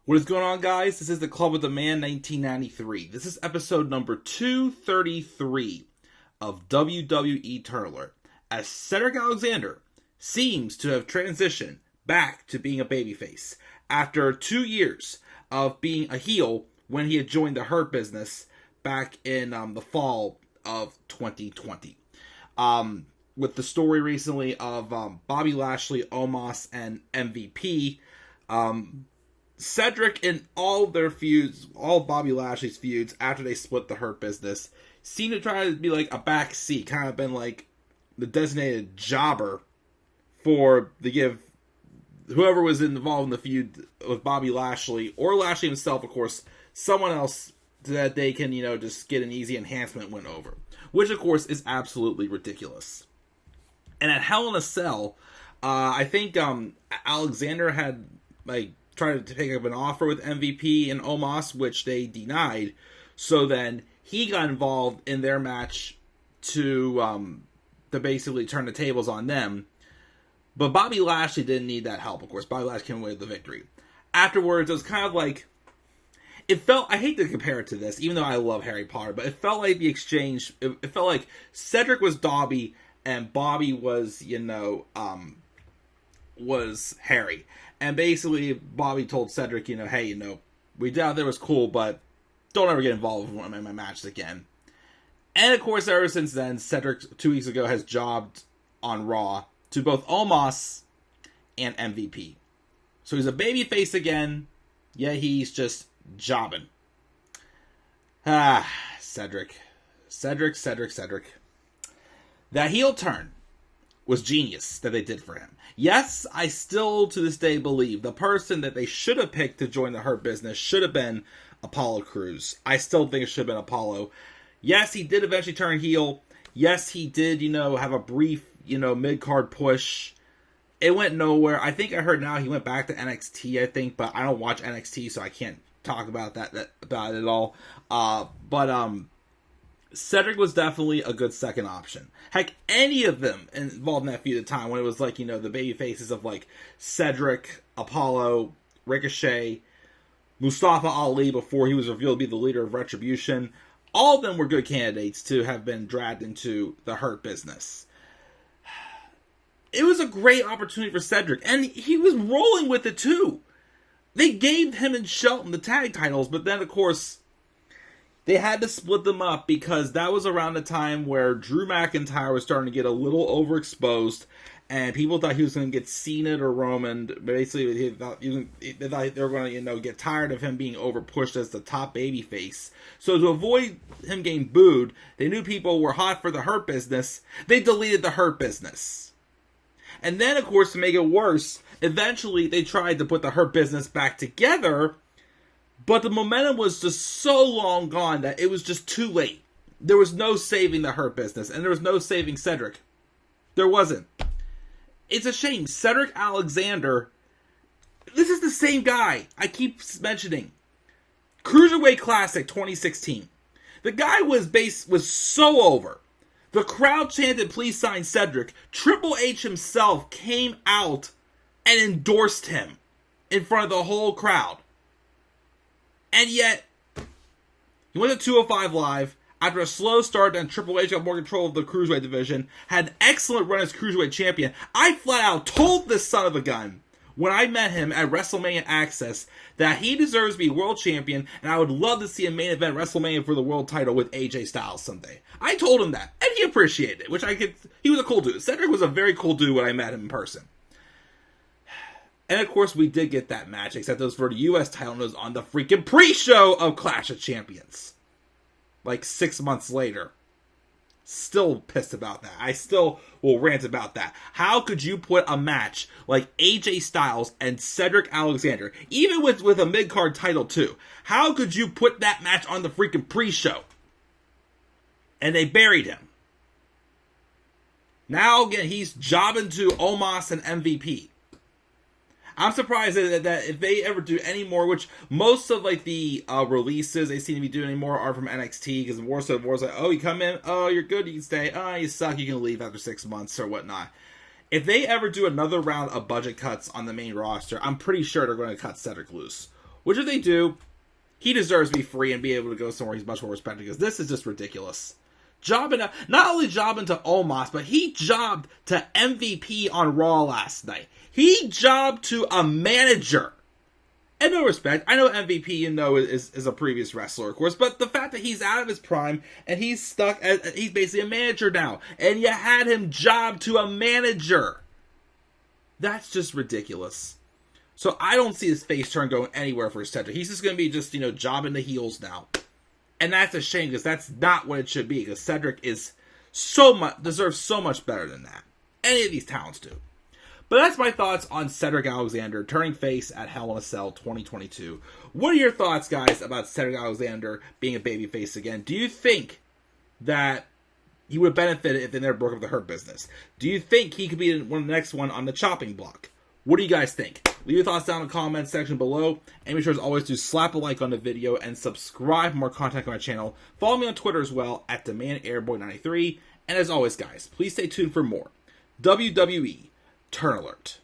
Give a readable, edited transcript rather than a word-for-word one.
What is going on, guys? This is the Club of the Man 1993. This is episode number 233 of WWE Turn Alert, as Cedric Alexander seems to have transitioned back to being a babyface after 2 years of being a heel when he had joined the Hurt Business back in the fall of 2020. With the story recently of Bobby Lashley, Omos, and MVP, Cedric in all their feuds, all Bobby Lashley's feuds after they split the Hurt Business, seemed to try to be like a backseat, kind of been like the designated jobber for the give whoever was involved in the feud with Bobby Lashley, or Lashley himself, of course, someone else that they can, just get an easy enhancement win over. Which, of course, is absolutely ridiculous. And at Hell in a Cell, I think Alexander had, tried to take up an offer with MVP and Omos, which they denied. So then he got involved in their match to basically turn the tables on them. But Bobby Lashley didn't need that help, of course. Bobby Lashley came away with the victory. Afterwards, it was kind of like, it felt, I hate to compare it to this, even though I love Harry Potter, but it felt like the exchange, it felt like Cedric was Dobby and Bobby was, was Harry. And basically, Bobby told Cedric, hey, we doubt that was cool, but don't ever get involved with one of my matches again. And of course, ever since then, Cedric 2 weeks ago has jobbed on Raw to both Omos and MVP. So he's a babyface again, yeah, he's just jobbing. Cedric. That heel turn was genius that they did for him. Yes, I still to this day believe the person that they should have picked to join the Hurt Business should have been Apollo Crews. I still think it should have been Apollo. Yes, he did eventually turn heel. Yes, he did, have a brief, mid-card push. It went nowhere. I think I heard now he went back to NXT, I think, but I don't watch NXT, so I can't talk about about it at all. But Cedric was definitely a good second option. Heck, any of them involved in that feud at the time, when it was like, the baby faces of like Cedric, Apollo, Ricochet, Mustafa Ali before he was revealed to be the leader of Retribution, all of them were good candidates to have been dragged into the Hurt Business. It was a great opportunity for Cedric, and he was rolling with it too. They gave him and Shelton the tag titles, but then of course they had to split them up because that was around the time where Drew McIntyre was starting to get a little overexposed, and people thought he was going to get Cena or Roman. Basically, they thought they were going to, get tired of him being overpushed as the top babyface. So to avoid him getting booed, they knew people were hot for the Hurt Business. They deleted the Hurt Business. And then, of course, to make it worse, eventually they tried to put the Hurt Business back together, but the momentum was just so long gone that it was just too late. There was no saving the Hurt Business, and there was no saving Cedric. There wasn't. It's a shame. Cedric Alexander, this is the same guy I keep mentioning. Cruiserweight Classic 2016. The guy was so over. The crowd chanted, "Please sign Cedric." Triple H himself came out and endorsed him in front of the whole crowd. And yet, he went to 205 Live after a slow start, and Triple H got more control of the Cruiserweight division, had an excellent run as Cruiserweight champion. I flat out told this son of a gun, when I met him at WrestleMania Access, that he deserves to be world champion, and I would love to see a main event WrestleMania for the world title with AJ Styles someday. I told him that, and he appreciated it, he was a cool dude. Cedric was a very cool dude when I met him in person. And of course, we did get that match, except it was for the US title, and it was on the freaking pre-show of Clash of Champions. 6 months later. Still pissed about that. I still will rant about that. How could you put a match like AJ Styles and Cedric Alexander, even with a mid-card title too, how could you put that match on the freaking pre-show? And they buried him. Now again, he's jobbing to Omos and MVP. I'm surprised that if they ever do any more, which most of the releases they seem to be doing anymore are from NXT, because more so like, oh, you come in, oh, you're good, you can stay, oh, you suck, you can leave after 6 months or whatnot. If they ever do another round of budget cuts on the main roster, I'm pretty sure they're going to cut Cedric loose. Which if they do, he deserves to be free and be able to go somewhere he's much more respected, because this is just ridiculous. Not only jobbing to Omos, but he jobbed to MVP on Raw last night. He jobbed to a manager. And no respect, I know MVP, is a previous wrestler, of course, but the fact that he's out of his prime and he's stuck he's basically a manager now, and you had him job to a manager. That's just ridiculous. So I don't see his face turn going anywhere for Cedric. He's just going to be jobbing the heels now. And that's a shame, because that's not what it should be, because Cedric is deserves so much better than that. Any of these talents do. But that's my thoughts on Cedric Alexander turning face at Hell in a Cell 2022. What are your thoughts, guys, about Cedric Alexander being a babyface again? Do you think that he would benefit if they never broke up the Hurt Business? Do you think he could be the next one on the chopping block? What do you guys think? Leave your thoughts down in the comments section below. And be sure as always to slap a like on the video and subscribe for more content on my channel. Follow me on Twitter as well at DemandAirboy93. And as always, guys, please stay tuned for more WWE Turn Alert.